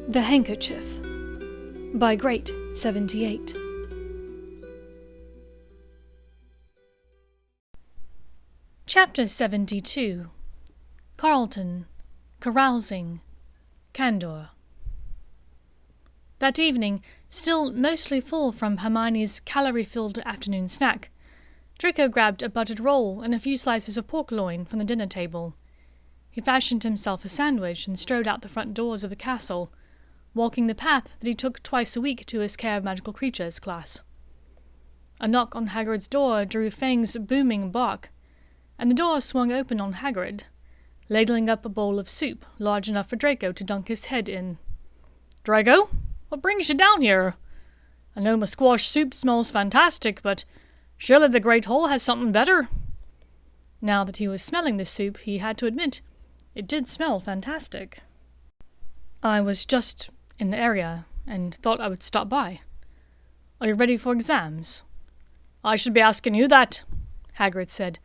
The Handkerchief by Great 78. Chapter 72. Carlton, Carousing, Candor. That evening, still mostly full from Hermione's calorie-filled afternoon snack, Draco grabbed a buttered roll and a few slices of pork loin from the dinner table. He fashioned himself a sandwich and strode out the front doors of the castle, walking the path that he took twice a week to his Care of Magical Creatures class. A knock on Hagrid's door drew Fang's booming bark, and the door swung open on Hagrid, ladling up a bowl of soup large enough for Draco to dunk his head in. "Draco, what brings you down here? I know my squash soup smells fantastic, but surely the Great Hall has something better." Now that he was smelling the soup, he had to admit it did smell fantastic. "I was just in the area, and thought I would stop by. Are you ready for exams?" "I should be asking you that," Hagrid said,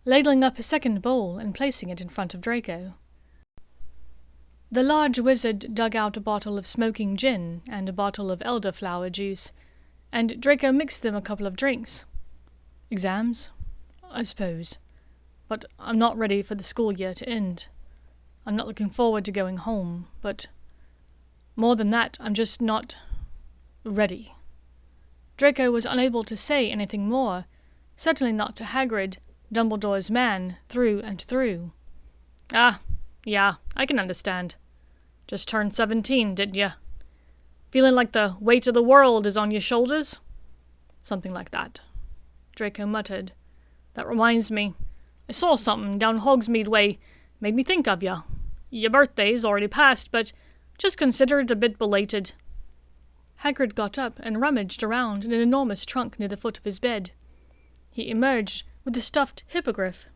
ladling up a second bowl and placing it in front of Draco. The large wizard dug out a bottle of smoking gin and a bottle of elderflower juice, and Draco mixed them a couple of drinks. "Exams? I suppose. But I'm not ready for the school year to end. I'm not looking forward to going home, but more than that, I'm just not ready." Draco was unable to say anything more, certainly not to Hagrid, Dumbledore's man through and through. Yeah, I can understand. Just turned 17, didn't ya? Feeling like the weight of the world is on your shoulders?" "Something like that," Draco muttered. "That reminds me, I saw something down Hogsmeade way, made me think of ya. Your birthday's already past, but just consider it a bit belated." Hagrid got up and rummaged around in an enormous trunk near the foot of his bed. He emerged with a stuffed hippogriff,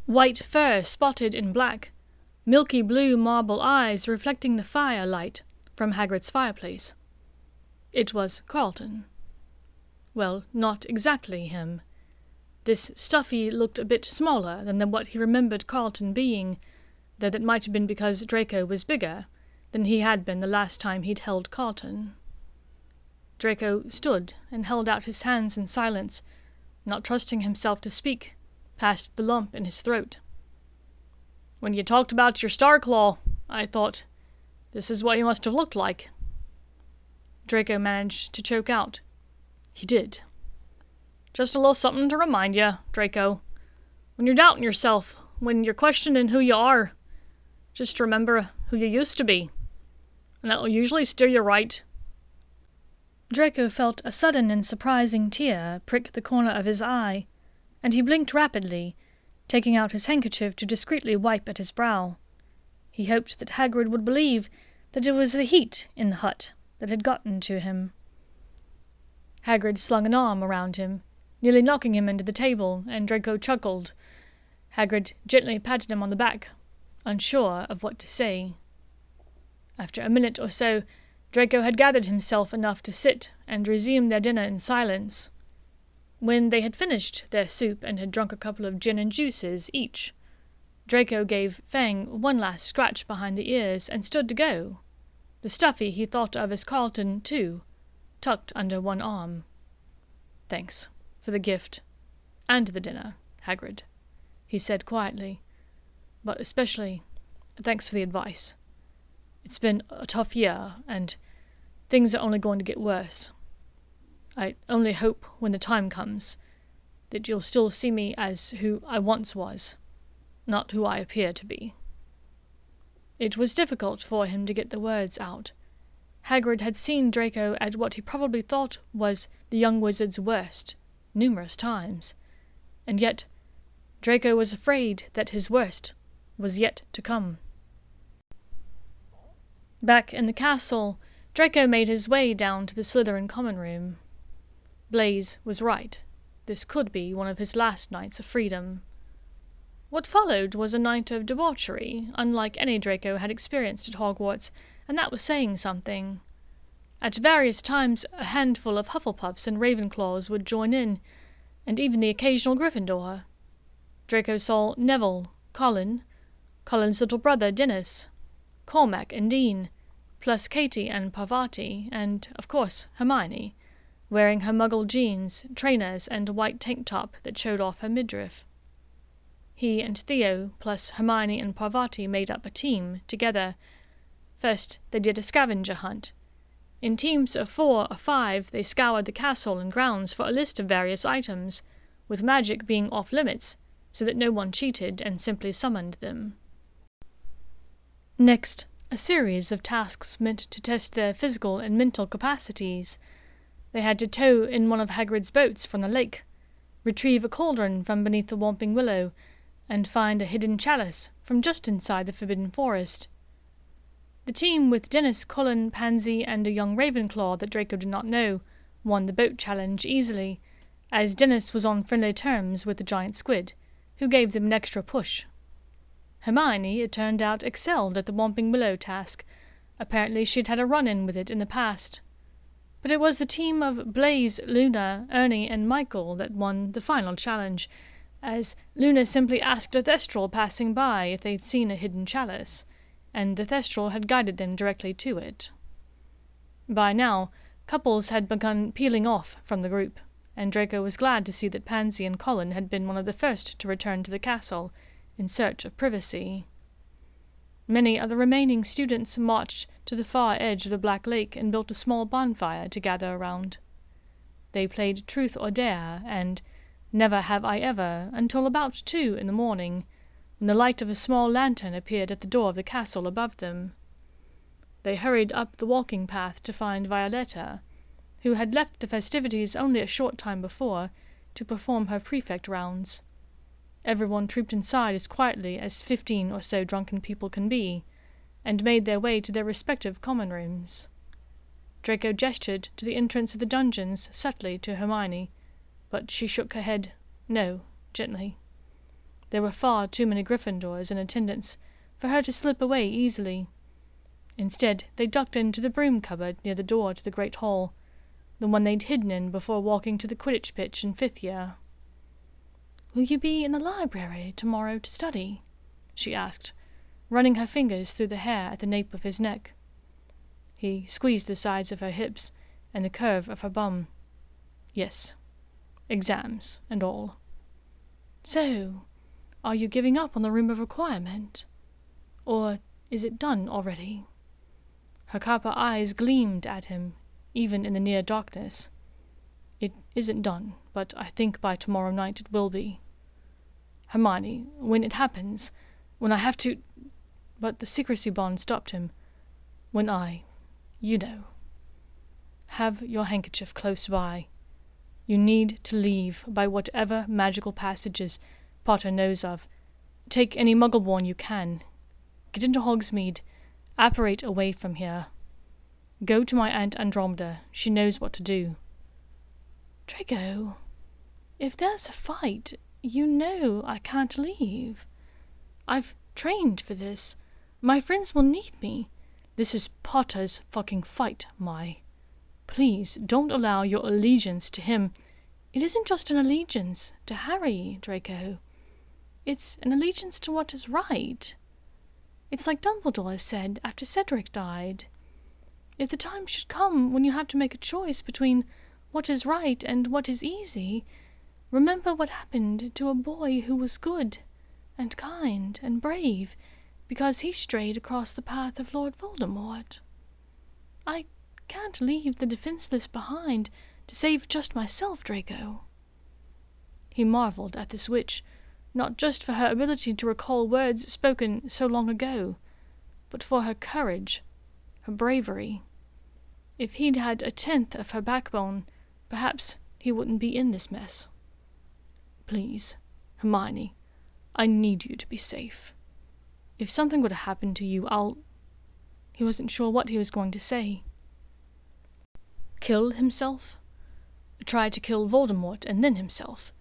white fur spotted in black, milky blue marble eyes reflecting the firelight from Hagrid's fireplace. It was Carlton. Well, not exactly him. This stuffy looked a bit smaller than what he remembered Carlton being, though that might have been because Draco was bigger than he had been the last time he'd held Carlton. Draco stood and held out his hands in silence, not trusting himself to speak past the lump in his throat. "When you talked about your Starclaw, I thought, this is what he must have looked like." Draco managed to choke out, "He did." "Just a little something to remind you, Draco. When you're doubting yourself, when you're questioning who you are, just remember who you used to be, and that will usually steer you right." Draco felt a sudden and surprising tear prick the corner of his eye, and he blinked rapidly, taking out his handkerchief to discreetly wipe at his brow. He hoped that Hagrid would believe that it was the heat in the hut that had gotten to him. Hagrid slung an arm around him, nearly knocking him into the table, and Draco chuckled. Hagrid gently patted him on the back, unsure of what to say. After a minute or so, Draco had gathered himself enough to sit and resume their dinner in silence. When they had finished their soup and had drunk a couple of gin and juices each, Draco gave Fang one last scratch behind the ears and stood to go. The stuffy he thought of as Carlton, too, tucked under one arm. "Thanks for the gift and the dinner, Hagrid," he said quietly. "But especially, thanks for the advice. It's been a tough year, and things are only going to get worse. I only hope, when the time comes, that you'll still see me as who I once was, not who I appear to be." It was difficult for him to get the words out. Hagrid had seen Draco at what he probably thought was the young wizard's worst, numerous times, and yet Draco was afraid that his worst was yet to come. Back in the castle, Draco made his way down to the Slytherin common room. Blaise was right. This could be one of his last nights of freedom. What followed was a night of debauchery, unlike any Draco had experienced at Hogwarts, and that was saying something. At various times a handful of Hufflepuffs and Ravenclaws would join in, and even the occasional Gryffindor. Draco saw Neville, Colin's little brother Dennis, Cormac and Dean, plus Katie and Parvati, and, of course, Hermione, wearing her muggle jeans, trainers, and a white tank top that showed off her midriff. He and Theo, plus Hermione and Parvati, made up a team, together. First, they did a scavenger hunt. In teams of 4 or 5, they scoured the castle and grounds for a list of various items, with magic being off-limits, so that no one cheated and simply summoned them. Next, a series of tasks meant to test their physical and mental capacities. They had to tow in one of Hagrid's boats from the lake, retrieve a cauldron from beneath the Whomping Willow, and find a hidden chalice from just inside the Forbidden Forest. The team with Dennis, Colin, Pansy, and a young Ravenclaw that Draco did not know won the boat challenge easily, as Dennis was on friendly terms with the giant squid, who gave them an extra push. Hermione, it turned out, excelled at the Whomping Willow task. Apparently she'd had a run-in with it in the past. But it was the team of Blaise, Luna, Ernie, and Michael that won the final challenge, as Luna simply asked a Thestral passing by if they'd seen a hidden chalice, and the Thestral had guided them directly to it. By now, couples had begun peeling off from the group, and Draco was glad to see that Pansy and Colin had been one of the first to return to the castle, in search of privacy. Many of the remaining students marched to the far edge of the Black Lake and built a small bonfire to gather around. They played Truth or Dare, and Never Have I Ever, until about 2 in the morning, when the light of a small lantern appeared at the door of the castle above them. They hurried up the walking path to find Violetta, who had left the festivities only a short time before to perform her prefect rounds. Everyone trooped inside as quietly as 15 or so drunken people can be, and made their way to their respective common rooms. Draco gestured to the entrance of the dungeons subtly to Hermione, but she shook her head no, gently. There were far too many Gryffindors in attendance for her to slip away easily. Instead, they ducked into the broom cupboard near the door to the Great Hall, the one they'd hidden in before walking to the Quidditch pitch in 5th year. "Will you be in the library tomorrow to study?" she asked, running her fingers through the hair at the nape of his neck. He squeezed the sides of her hips and the curve of her bum. "Yes. Exams and all." "So, are you giving up on the Room of Requirement? Or is it done already?" Her copper eyes gleamed at him, even in the near darkness. "It isn't done, but I think by tomorrow night it will be. Hermione, when it happens, when I have to—" But the secrecy bond stopped him. "When you know. Have your handkerchief close by. You need to leave by whatever magical passages Potter knows of. Take any Muggle-born you can. Get into Hogsmeade. Apparate away from here. Go to my Aunt Andromeda. She knows what to do." "Draco, if there's a fight, you know I can't leave. I've trained for this. My friends will need me. This is Potter's fucking fight, Mai. Please don't allow your allegiance to him. It isn't just an allegiance to Harry, Draco. It's an allegiance to what is right. It's like Dumbledore said after Cedric died. If the time should come when you have to make a choice between what is right and what is easy, remember what happened to a boy who was good and kind and brave because he strayed across the path of Lord Voldemort. I can't leave the defenseless behind to save just myself, Draco." He marveled at this witch, not just for her ability to recall words spoken so long ago, but for her courage, her bravery. If he'd had 1/10 of her backbone, perhaps he wouldn't be in this mess. "Please, Hermione, I need you to be safe. If something were to happen to you, I'll—" He wasn't sure what he was going to say. Kill himself? Try to kill Voldemort and then himself?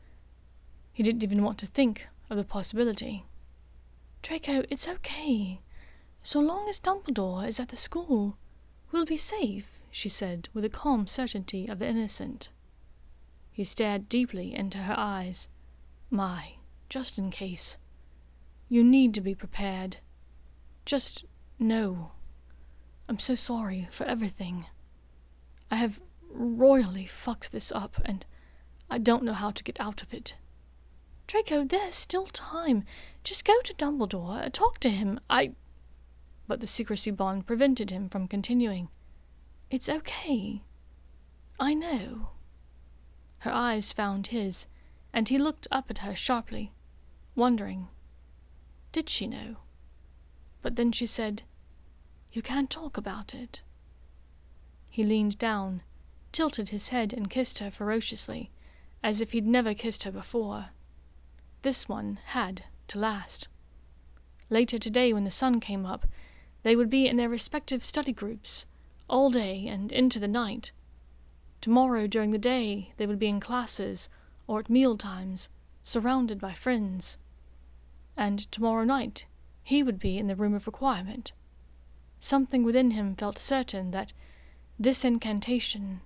He didn't even want to think of the possibility. "Draco, it's okay. So long as Dumbledore is at the school, we'll be safe," she said with a calm certainty of the innocent. He stared deeply into her eyes. "Mai, just in case. You need to be prepared. Just know. I'm so sorry for everything. I have royally fucked this up, and I don't know how to get out of it. Draco, there's still time. Just go to Dumbledore, talk to him. But the secrecy bond prevented him from continuing. It's okay. I know. Her eyes found his, and he looked up at her sharply, wondering. Did she know? But then she said, You can't talk about it. He leaned down, tilted his head and kissed her ferociously, as if he'd never kissed her before. This one had to last. Later today, when the sun came up, they would be in their respective study groups, all day and into the night. Tomorrow during the day they would be in classes or at meal times, surrounded by friends. And tomorrow night he would be in the room of requirement. Something within him felt certain that this incantation,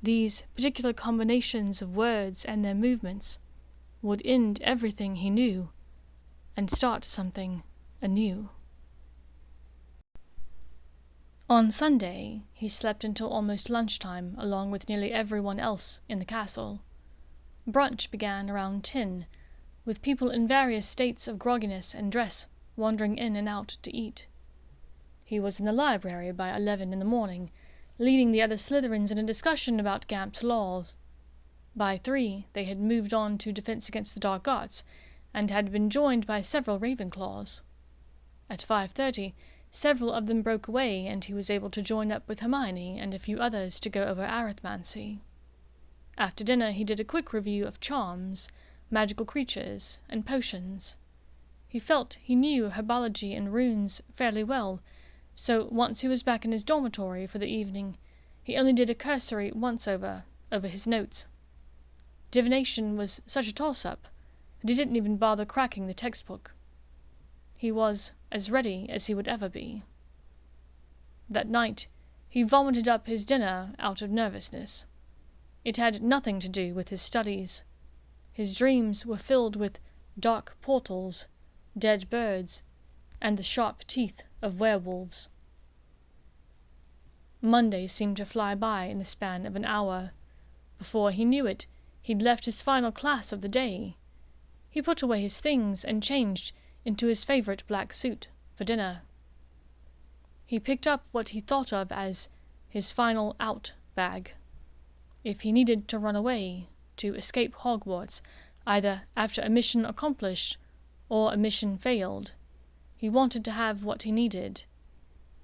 these particular combinations of words and their movements, would end everything he knew and start something anew. On Sunday, he slept until almost lunchtime along with nearly everyone else in the castle. Brunch began around 10, with people in various states of grogginess and dress wandering in and out to eat. He was in the library by 11 in the morning, leading the other Slytherins in a discussion about Gamp's laws. By 3, they had moved on to Defense Against the Dark Arts, and had been joined by several Ravenclaws. At 5:30, several of them broke away, and he was able to join up with Hermione and a few others to go over arithmancy. After dinner he did a quick review of charms, magical creatures, and potions. He felt he knew herbology and runes fairly well, so once he was back in his dormitory for the evening, he only did a cursory once-over his notes. Divination was such a toss-up that he didn't even bother cracking the textbook. He was as ready as he would ever be. That night he vomited up his dinner out of nervousness. It had nothing to do with his studies. His dreams were filled with dark portals, dead birds, and the sharp teeth of werewolves. Monday seemed to fly by in the span of an hour. Before he knew it, he'd left his final class of the day. He put away his things and changed into his favorite black suit for dinner. He picked up what he thought of as his final out bag. If he needed to run away, to escape Hogwarts, either after a mission accomplished or a mission failed, he wanted to have what he needed.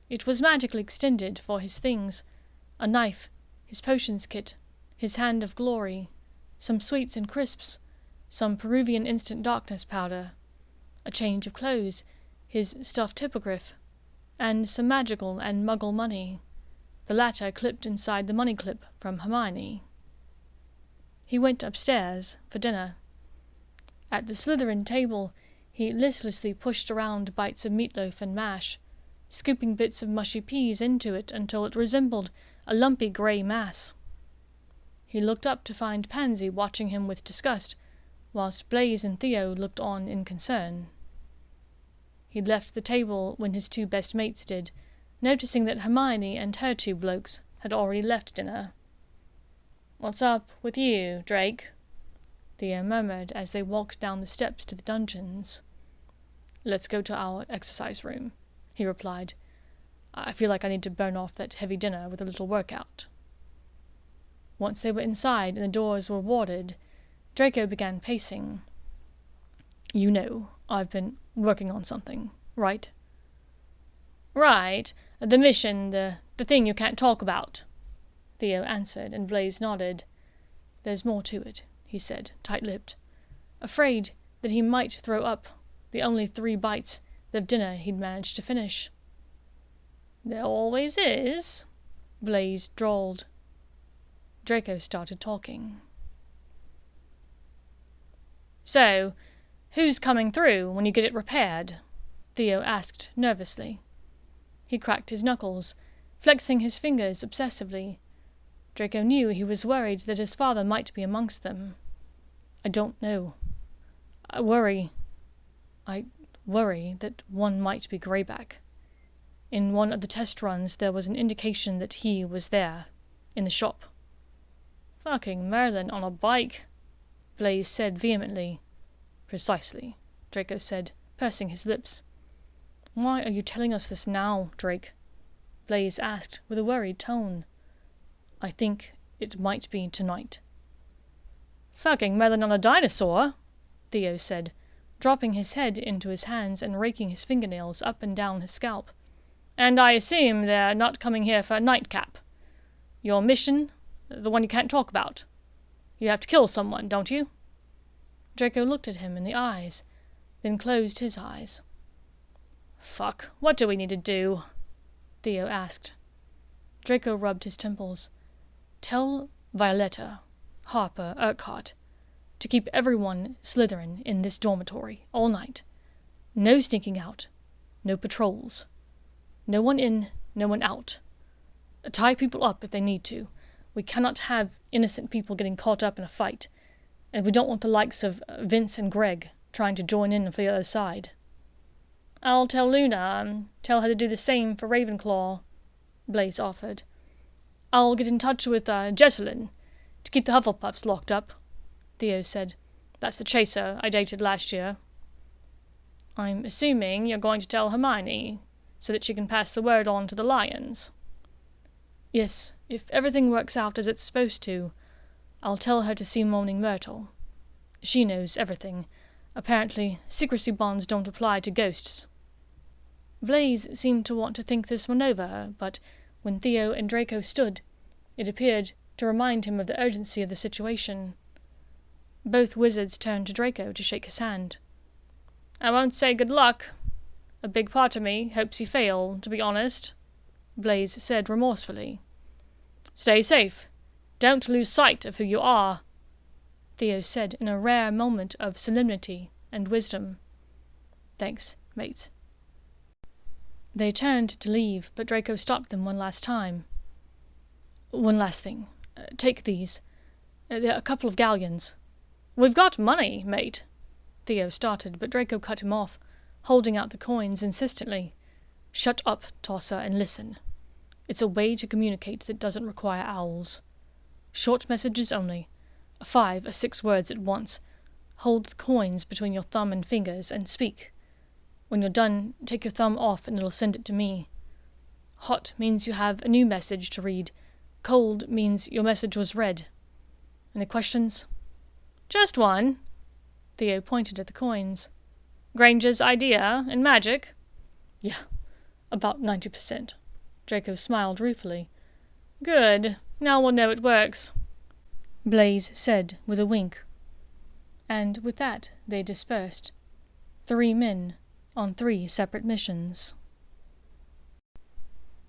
It was magically extended for his things: a knife, his potions kit, his hand of glory, some sweets and crisps, some Peruvian instant darkness powder, a change of clothes, his stuffed hippogriff, and some magical and muggle money, the latter clipped inside the money clip from Hermione. He went upstairs for dinner. At the Slytherin table, he listlessly pushed around bites of meatloaf and mash, scooping bits of mushy peas into it until it resembled a lumpy grey mass. He looked up to find Pansy watching him with disgust, whilst Blaise and Theo looked on in concern. He'd left the table when his two best mates did, noticing that Hermione and her two blokes had already left dinner. "What's up with you, Drake?" Theo murmured as they walked down the steps to the dungeons. "Let's go to our exercise room," he replied. "I feel like I need to burn off that heavy dinner with a little workout." Once they were inside and the doors were warded, Draco began pacing. "You know, I've been working on something, right?" "Right. The mission, the thing you can't talk about," Theo answered, and Blaise nodded. "There's more to it," he said, tight-lipped, afraid that he might throw up the only 3 bites of dinner he'd managed to finish. "There always is," Blaise drawled. Draco started talking. "So, who's coming through when you get it repaired?" Theo asked nervously. He cracked his knuckles, flexing his fingers obsessively. Draco knew he was worried that his father might be amongst them. "I don't know. I worry that one might be Greyback." In one of the test runs there was an indication that he was there, in the shop. "Fucking Merlin on a bike," Blaise said vehemently. "Precisely," Draco said, pursing his lips. "Why are you telling us this now, Drake?" Blaise asked with a worried tone. "I think it might be tonight." "Fucking Merlin on a dinosaur," Theo said, dropping his head into his hands and raking his fingernails up and down his scalp. "And I assume they're not coming here for a nightcap. Your mission, the one you can't talk about. You have to kill someone, don't you?" Draco looked at him in the eyes, then closed his eyes. "Fuck, what do we need to do?" Theo asked. Draco rubbed his temples. "Tell Violetta, Harper, Urquhart to keep everyone Slytherin in this dormitory all night. No sneaking out, no patrols. No one in, no one out. Tie people up if they need to. We cannot have innocent people getting caught up in a fight, and we don't want the likes of Vince and Greg trying to join in for the other side." "I'll tell Luna and tell her to do the same for Ravenclaw," Blaise offered. "I'll get in touch with Jessalyn to keep the Hufflepuffs locked up," Theo said. "That's the chaser I dated last year." "I'm assuming you're going to tell Hermione, so that she can pass the word on to the Lions." "Yes, if everything works out as it's supposed to, I'll tell her to see Moaning Myrtle. She knows everything. Apparently, secrecy bonds don't apply to ghosts." Blaise seemed to want to think this one over, but when Theo and Draco stood, it appeared to remind him of the urgency of the situation. Both wizards turned to Draco to shake his hand. "I won't say good luck. A big part of me hopes you fail, to be honest," Blaise said remorsefully. "Stay safe. Don't lose sight of who you are," Theo said in a rare moment of solemnity and wisdom. "Thanks, mate." They turned to leave, but Draco stopped them one last time. "One last thing. Take these. They're a couple of galleons." "We've got money, mate," Theo started, but Draco cut him off, holding out the coins insistently. "Shut up, Tosser, and listen. It's a way to communicate that doesn't require owls. Short messages only. 5 or 6 words at once. Hold the coins between your thumb and fingers and speak. When you're done, take your thumb off and it'll send it to me. Hot means you have a new message to read. Cold means your message was read. Any questions?" "Just one." Theo pointed at the coins. "Granger's idea in magic?" "Yeah, about 90%. Draco smiled ruefully. "Good. Now we'll know it works," Blaise said with a wink. And with that they dispersed. 3 men on 3 separate missions.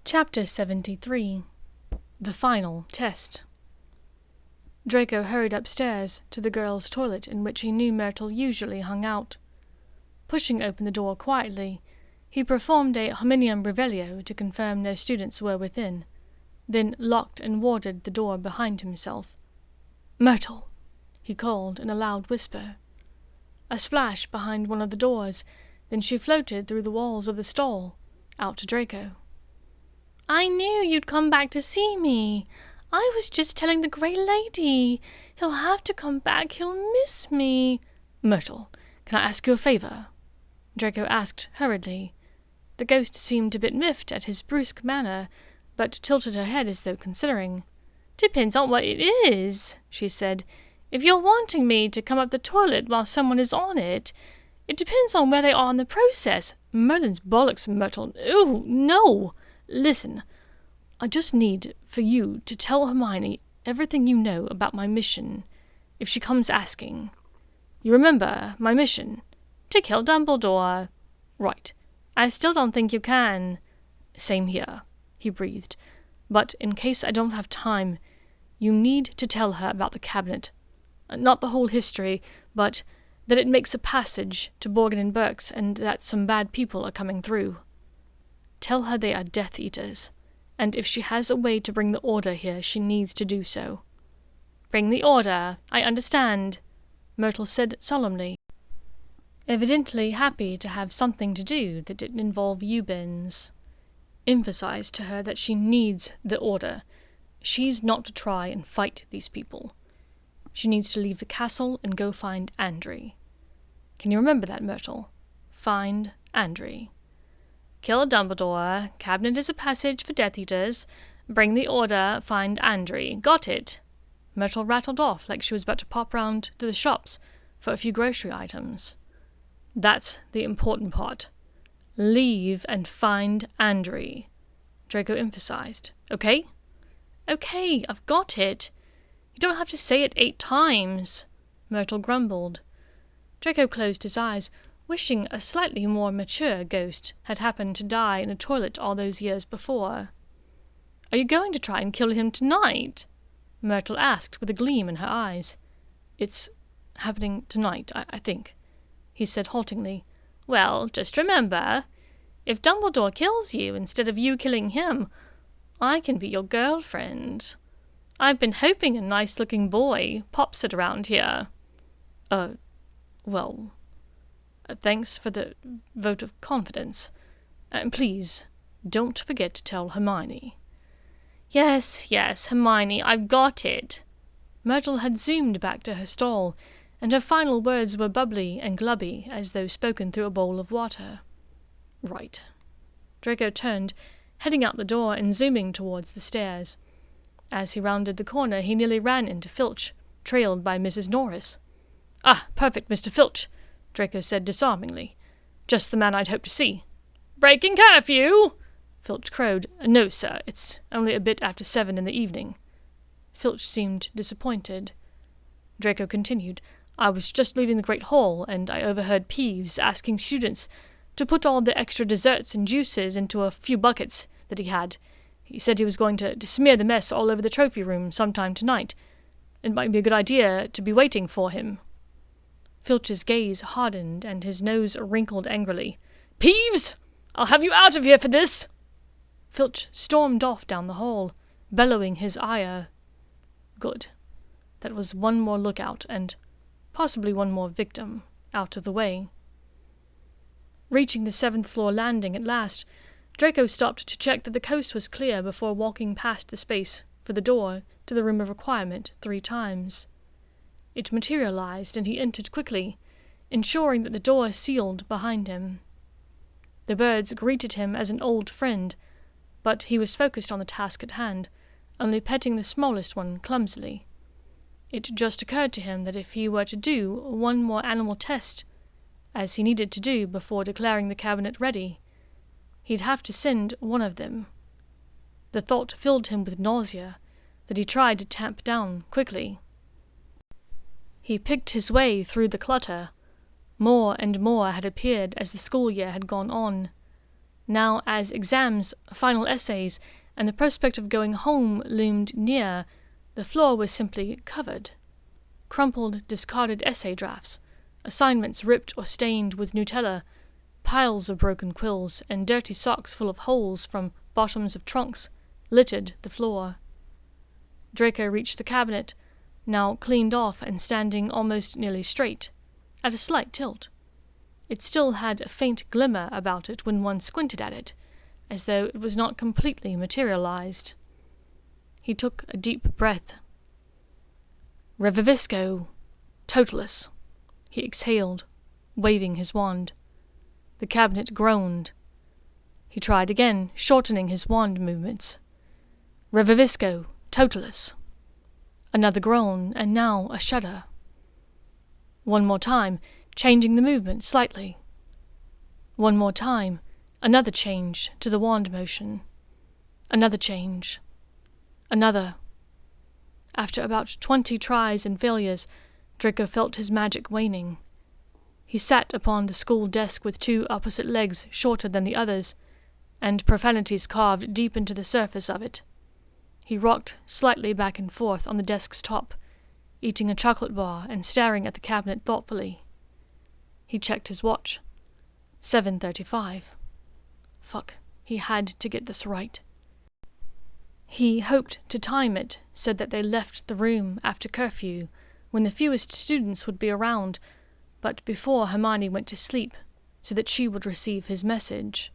Chapter 73. The Final Test. Draco hurried upstairs to the girls' toilet in which he knew Myrtle usually hung out. Pushing open the door quietly, he performed a hominium revelio to confirm no students were within, then locked and warded the door behind himself. "Myrtle!" he called in a loud whisper. A splash behind one of the doors, then she floated through the walls of the stall, out to Draco. "I knew you'd come back to see me. I was just telling the Grey Lady. He'll have to come back. He'll miss me." "Myrtle, can I ask you a favor?" Draco asked hurriedly. The ghost seemed a bit miffed at his brusque manner, but tilted her head as though considering. "Depends on what it is," she said. "If you're wanting me to come up the toilet while someone is on it, it depends on where they are in the process." "Merlin's bollocks, Myrtle. Ooh, no! Listen, I just need for you to tell Hermione everything you know about my mission, if she comes asking. You remember my mission? To kill Dumbledore." "Right. I still don't think you can." "Same here," he breathed. "But in case I don't have time, you need to tell her about the cabinet. Not the whole history, but that it makes a passage to Borgin and Burke's and that some bad people are coming through. Tell her they are Death Eaters, and if she has a way to bring the Order here, she needs to do so." "Bring the Order, I understand," Myrtle said solemnly, evidently happy to have something to do that didn't involve Eubins. emphasized to her that she needs the order. She's not to try and fight these people. She needs to leave the castle and go find Andre. Can you remember that, Myrtle? Find Andre. Kill Dumbledore. Cabinet is a passage for Death Eaters. Bring the order. Find Andre. Got it? Myrtle rattled off like she was about to pop round to the shops for a few grocery items. That's the important part. Leave and find Andre, Draco emphasized. Okay? Okay, I've got it. You don't have to say it 8 times, Myrtle grumbled. Draco closed his eyes, wishing a slightly more mature ghost had happened to die in a toilet all those years before. Are you going to try and kill him tonight? Myrtle asked with a gleam in her eyes. It's happening tonight, I think, he said haltingly. Well, just remember, if Dumbledore kills you instead of you killing him, I can be your girlfriend. I've been hoping a nice-looking boy pops it around here. Well, thanks for the vote of confidence. And please, don't forget to tell Hermione. Yes, Hermione, I've got it. Myrtle had zoomed back to her stall, and her final words were bubbly and glubby as though spoken through a bowl of water. Right. Draco turned, heading out the door and zooming towards the stairs. As he rounded the corner, he nearly ran into Filch, trailed by Mrs. Norris. Ah, perfect, Mr. Filch, Draco said disarmingly. Just the man I'd hoped to see. Breaking curfew! Filch crowed. No, sir, it's only a bit after 7 in the evening. Filch seemed disappointed. Draco continued. I was just leaving the Great Hall, and I overheard Peeves asking students to put all the extra desserts and juices into a few buckets that he had. He said he was going to smear the mess all over the trophy room sometime tonight. It might be a good idea to be waiting for him. Filch's gaze hardened, and his nose wrinkled angrily. Peeves! I'll have you out of here for this! Filch stormed off down the hall, bellowing his ire. Good. That was one more lookout, and possibly one more victim, out of the way. Reaching the 7th-floor landing at last, Draco stopped to check that the coast was clear before walking past the space for the door to the room of requirement 3 times. It materialized, and he entered quickly, ensuring that the door sealed behind him. The birds greeted him as an old friend, but he was focused on the task at hand, only petting the smallest one clumsily. It just occurred to him that if he were to do one more animal test, as he needed to do before declaring the cabinet ready, he'd have to send one of them. The thought filled him with nausea that he tried to tamp down quickly. He picked his way through the clutter. More and more had appeared as the school year had gone on. Now, as exams, final essays, and the prospect of going home loomed near, the floor was simply covered. Crumpled, discarded essay drafts, assignments ripped or stained with Nutella, piles of broken quills, and dirty socks full of holes from bottoms of trunks littered the floor. Draco reached the cabinet, now cleaned off and standing almost nearly straight, at a slight tilt. It still had a faint glimmer about it when one squinted at it, as though it was not completely materialized. He took a deep breath. Revivisco! Totalus! He exhaled, waving his wand. The cabinet groaned. He tried again, shortening his wand movements. Revivisco! Totalus! Another groan, and now a shudder. One more time, changing the movement slightly. One more time, another change to the wand motion. Another change. Another. After about 20 tries and failures, Draco felt his magic waning. He sat upon the school desk with 2 opposite legs shorter than the others, and profanities carved deep into the surface of it. He rocked slightly back and forth on the desk's top, eating a chocolate bar and staring at the cabinet thoughtfully. He checked his watch. 7:35. Fuck, he had to get this right. He hoped to time it so that they left the room after curfew, when the fewest students would be around, but before Hermione went to sleep, so that she would receive his message.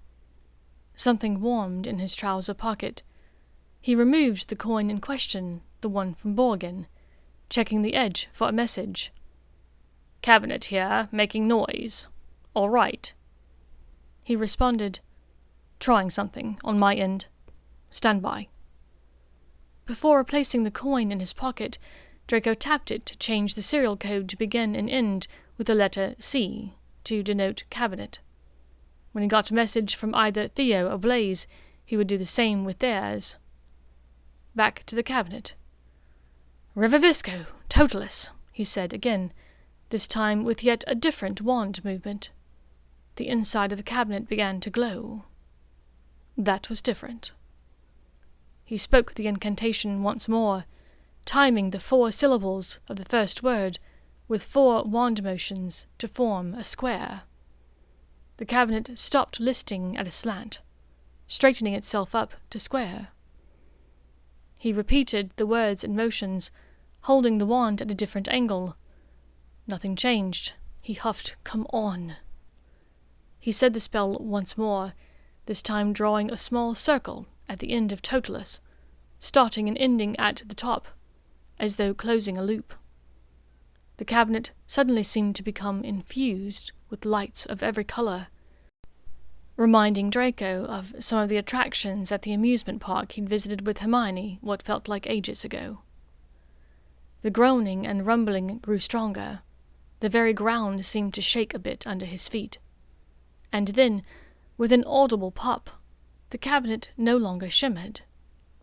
Something warmed in his trouser pocket. He removed the coin in question, the one from Borgin, checking the edge for a message. "Cabinet here, making noise. All right." He responded, "Trying something, on my end. Stand by." Before replacing the coin in his pocket, Draco tapped it to change the serial code to begin and end with the letter C, to denote cabinet. When he got a message from either Theo or Blaze, he would do the same with theirs. Back to the cabinet. "Revivisco, Totalis," he said again, this time with yet a different wand movement. The inside of the cabinet began to glow. That was different. He spoke the incantation once more, timing the 4 syllables of the first word with 4 wand motions to form a square. The cabinet stopped listing at a slant, straightening itself up to square. He repeated the words and motions, holding the wand at a different angle. Nothing changed. He huffed, "Come on." He said the spell once more, this time drawing a small circle at the end of Totalis, starting and ending at the top, as though closing a loop. The cabinet suddenly seemed to become infused with lights of every color, reminding Draco of some of the attractions at the amusement park he'd visited with Hermione what felt like ages ago. The groaning and rumbling grew stronger. The very ground seemed to shake a bit under his feet. And then, with an audible pop, the cabinet no longer shimmered.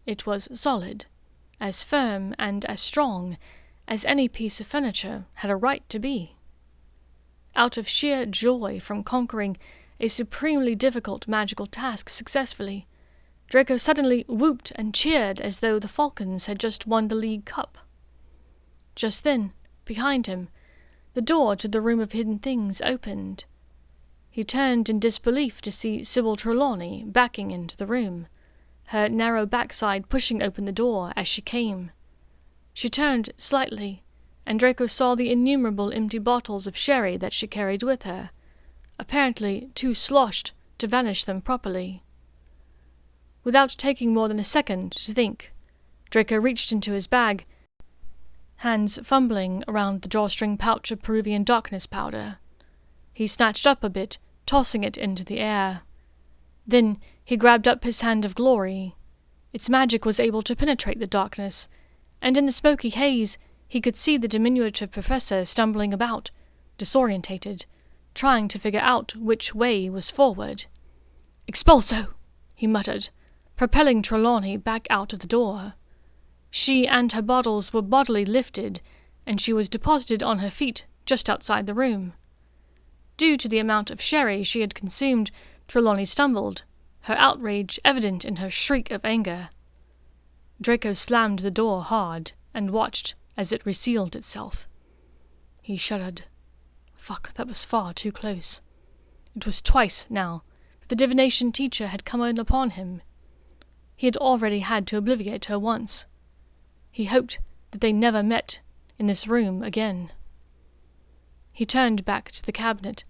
It was solid, as firm and as strong as any piece of furniture had a right to be. Out of sheer joy from conquering a supremely difficult magical task successfully, Draco suddenly whooped and cheered as though the Falcons had just won the League Cup. Just then, behind him, the door to the Room of Hidden Things opened. He turned in disbelief to see Sybil Trelawney backing into the room, her narrow backside pushing open the door as she came. She turned slightly, and Draco saw the innumerable empty bottles of sherry that she carried with her, apparently too sloshed to vanish them properly. Without taking more than a second to think, Draco reached into his bag, hands fumbling around the drawstring pouch of Peruvian darkness powder. He snatched up a bit, tossing it into the air. Then he grabbed up his hand of glory. Its magic was able to penetrate the darkness, and in the smoky haze he could see the diminutive professor stumbling about, disorientated, trying to figure out which way was forward. "Expulso!" he muttered, propelling Trelawney back out of the door. She and her bottles were bodily lifted, and she was deposited on her feet just outside the room. Due to the amount of sherry she had consumed, Trelawney stumbled, her outrage evident in her shriek of anger. Draco slammed the door hard and watched as it resealed itself. He shuddered. Fuck, that was far too close. It was twice, now, that the divination teacher had come in upon him. He had already had to obliviate her once. He hoped that they never met in this room again. He turned back to the cabinet,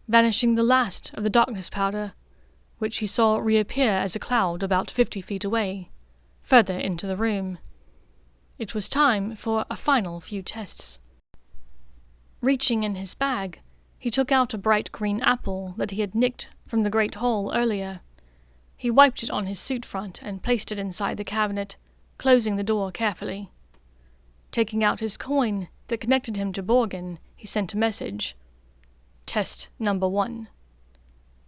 vanishing the last of the darkness powder, which he saw reappear as a cloud about 50 feet away, further into the room. It was time for a final few tests. Reaching in his bag, he took out a bright green apple that he had nicked from the Great Hall earlier. He wiped it on his suit front and placed it inside the cabinet, closing the door carefully. Taking out his coin that connected him to Borgin, he sent a message. Test number 1.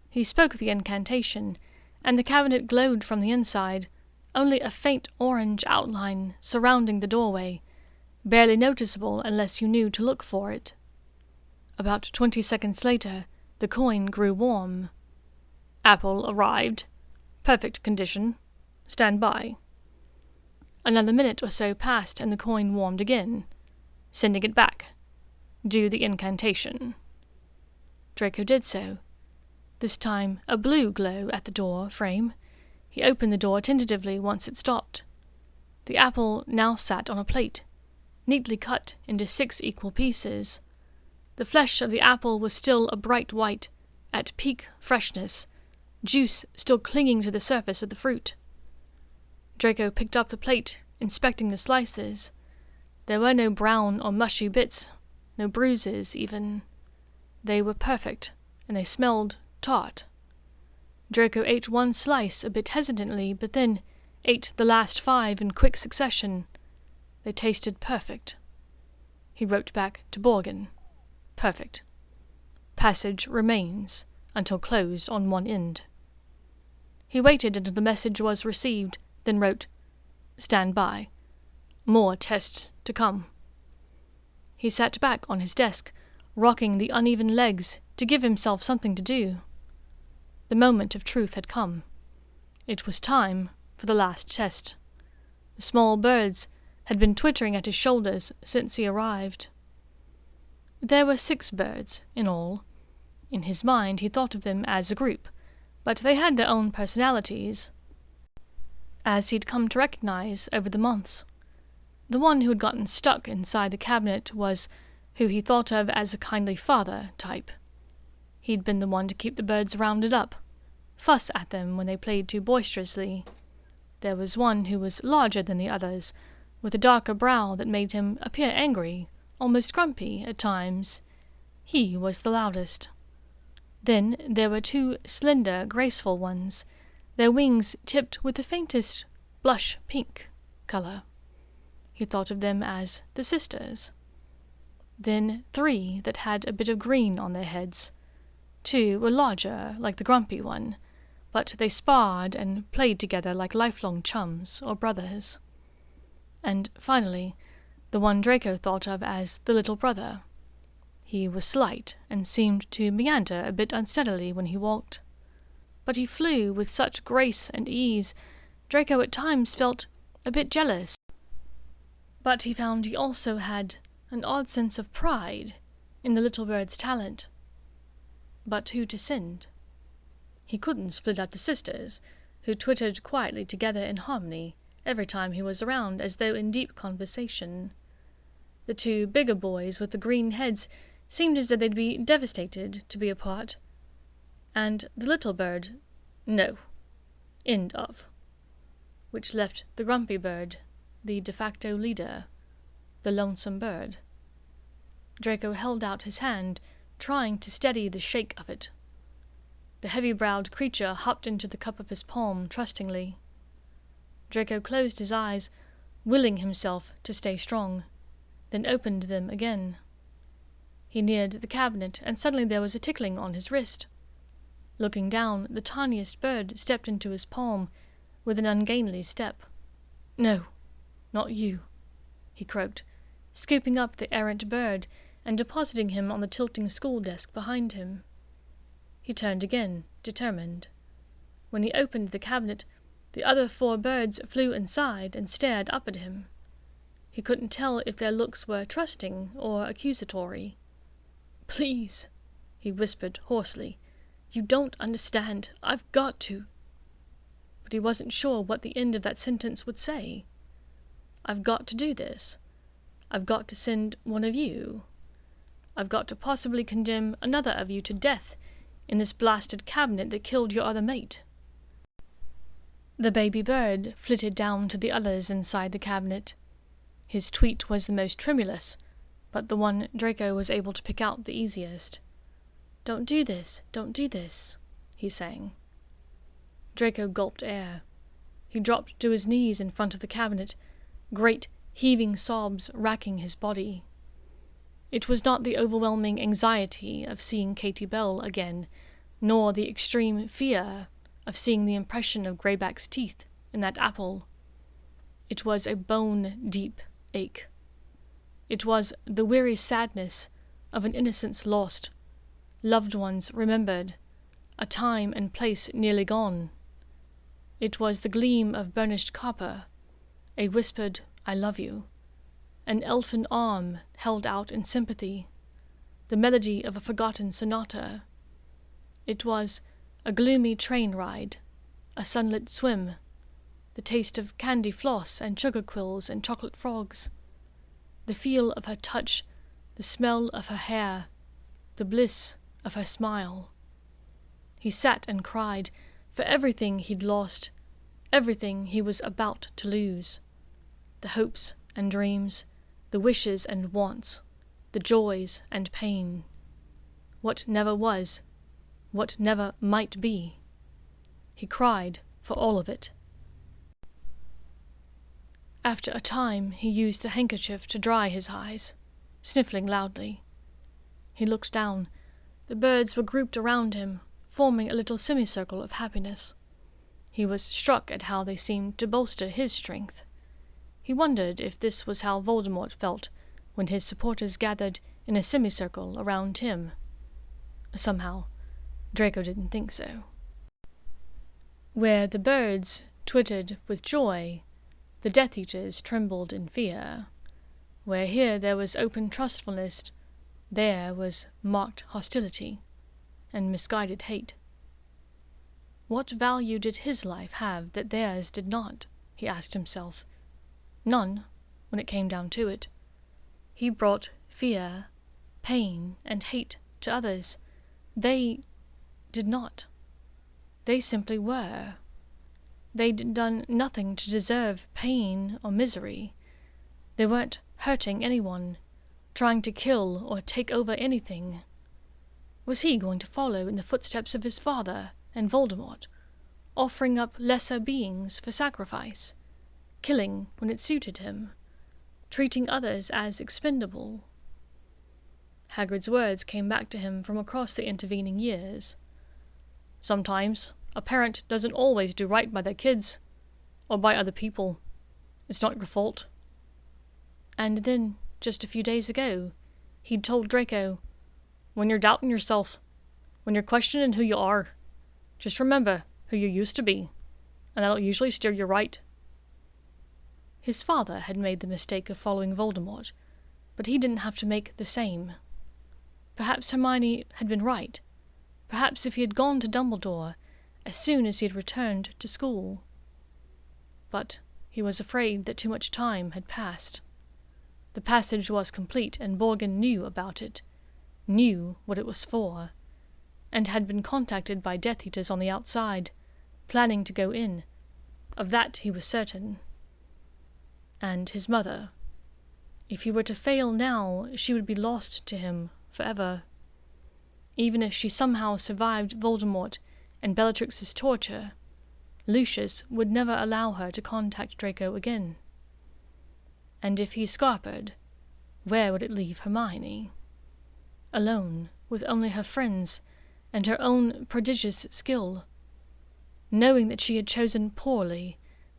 He spoke the incantation, and the cabinet glowed from the inside, only a faint orange outline surrounding the doorway, barely noticeable unless you knew to look for it. About 20 seconds later, the coin grew warm. Apple arrived. Perfect condition. Stand by. Another minute or so passed and the coin warmed again. Sending it back. Do the incantation. Draco did so. This time a blue glow at the door frame. He opened the door tentatively once it stopped. The apple now sat on a plate, neatly cut into 6 equal pieces. The flesh of the apple was still a bright white, at peak freshness, juice still clinging to the surface of the fruit. Draco picked up the plate, inspecting the slices. There were no brown or mushy bits, no bruises even. They were perfect, and they smelled tart. Draco ate one slice a bit hesitantly, but then ate the last 5 in quick succession. They tasted perfect. He wrote back to Borgin. Perfect. Passage remains until closed on one end. He waited until the message was received, then wrote, Stand by. More tests to come. He sat back on his desk, rocking the uneven legs to give himself something to do. The moment of truth had come. It was time for the last test. The small birds had been twittering at his shoulders since he arrived. There were 6 birds in all. In his mind he thought of them as a group, but they had their own personalities, as he'd come to recognize over the months. The one who had gotten stuck inside the cabinet was who he thought of as a kindly father type. He'd been the one to keep the birds rounded up, fuss at them when they played too boisterously. There was one who was larger than the others, with a darker brow that made him appear angry, almost grumpy at times. He was the loudest. Then there were 2 slender, graceful ones, their wings tipped with the faintest blush pink color. He thought of them as the sisters. Then 3 that had a bit of green on their heads. 2 were larger, like the grumpy one, but they sparred and played together like lifelong chums or brothers. And finally, the one Draco thought of as the little brother. He was slight and seemed to meander a bit unsteadily when he walked. But he flew with such grace and ease, Draco at times felt a bit jealous. But he found he also had an odd sense of pride in the little bird's talent. But who to send? He couldn't split up the sisters, who twittered quietly together in harmony every time he was around, as though in deep conversation. The 2 bigger boys with the green heads seemed as though they'd be devastated to be apart. And the little bird, no. End of. Which left the grumpy bird, the de facto leader, the lonesome bird. Draco held out his hand, trying to steady the shake of it. The heavy-browed creature hopped into the cup of his palm trustingly. Draco closed his eyes, willing himself to stay strong, then opened them again. He neared the cabinet, and suddenly there was a tickling on his wrist. Looking down, the tiniest bird stepped into his palm with an ungainly step. No, not you, he croaked, scooping up the errant bird and depositing him on the tilting school desk behind him. He turned again, determined. When he opened the cabinet, the other 4 birds flew inside and stared up at him. He couldn't tell if their looks were trusting or accusatory. Please, he whispered hoarsely. You don't understand. I've got to. But he wasn't sure what the end of that sentence would say. I've got to do this. I've got to send one of you. I've got to possibly condemn another of you to death in this blasted cabinet that killed your other mate. The baby bird flitted down to the others inside the cabinet. His tweet was the most tremulous, but the one Draco was able to pick out the easiest. Don't do this, he sang. Draco gulped air. He dropped to his knees in front of the cabinet, great heaving sobs racking his body. It was not the overwhelming anxiety of seeing Katie Bell again, nor the extreme fear of seeing the impression of Greyback's teeth in that apple. It was a bone-deep ache. It was the weary sadness of an innocence lost, loved ones remembered, a time and place nearly gone. It was the gleam of burnished copper, a whispered "I love you," an elfin arm held out in sympathy, the melody of a forgotten sonata. It was a gloomy train ride, a sunlit swim, the taste of candy floss and sugar quills and chocolate frogs, the feel of her touch, the smell of her hair, the bliss of her smile. He sat and cried, For everything he'd lost, everything he was about to lose. The hopes and dreams, the wishes and wants, the joys and pain. What never was, what never might be. He cried for all of it. After a time he used the handkerchief to dry his eyes, sniffling loudly. He looked down. The birds were grouped around him, forming a little semicircle of happiness. He was struck at how they seemed to bolster his strength. He wondered if this was how Voldemort felt when his supporters gathered in a semicircle around him. Somehow, Draco didn't think so. Where the birds twittered with joy, the Death Eaters trembled in fear. Where here there was open trustfulness, there was marked hostility and misguided hate. What value did his life have that theirs did not? He asked himself. None, when it came down to it. He brought fear, pain, and hate to others. They did not. They simply were. They'd done nothing to deserve pain or misery. They weren't hurting anyone, trying to kill or take over anything. Was he going to follow in the footsteps of his father and Voldemort, offering up lesser beings for sacrifice, killing when it suited him, treating others as expendable? Hagrid's words came back to him from across the intervening years. Sometimes a parent doesn't always do right by their kids, or by other people. It's not your fault. And then, just a few days ago, he'd told Draco, when you're doubting yourself, when you're questioning who you are, just remember who you used to be, and that'll usually steer you right. His father had made the mistake of following Voldemort, but he didn't have to make the same. Perhaps Hermione had been right. Perhaps if he had gone to Dumbledore as soon as he had returned to school. But he was afraid that too much time had passed. The passage was complete, and Borgin knew about it, knew what it was for, and had been contacted by Death Eaters on the outside, planning to go in. Of that he was certain. And his mother. If he were to fail now, she would be lost to him forever. Even if she somehow survived Voldemort and Bellatrix's torture, Lucius would never allow her to contact Draco again. And if he scarpered, where would it leave Hermione? Alone, with only her friends and her own prodigious skill, knowing that she had chosen poorly,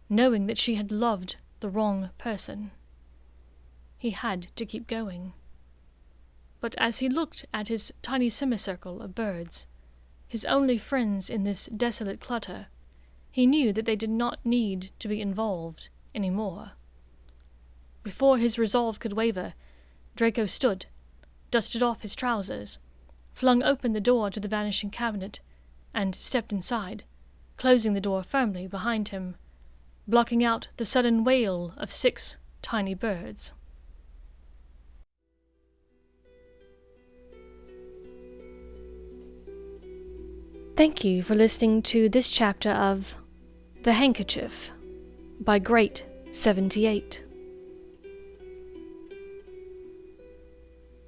knowing that she had loved the wrong person. He had to keep going. But as he looked at his tiny semicircle of birds, his only friends in this desolate clutter, he knew that they did not need to be involved any more. Before his resolve could waver, Draco stood, dusted off his trousers, flung open the door to the vanishing cabinet, and stepped inside, closing the door firmly behind him, blocking out the sudden wail of 6 tiny birds. Thank you for listening to this chapter of The Handkerchief by Great 78.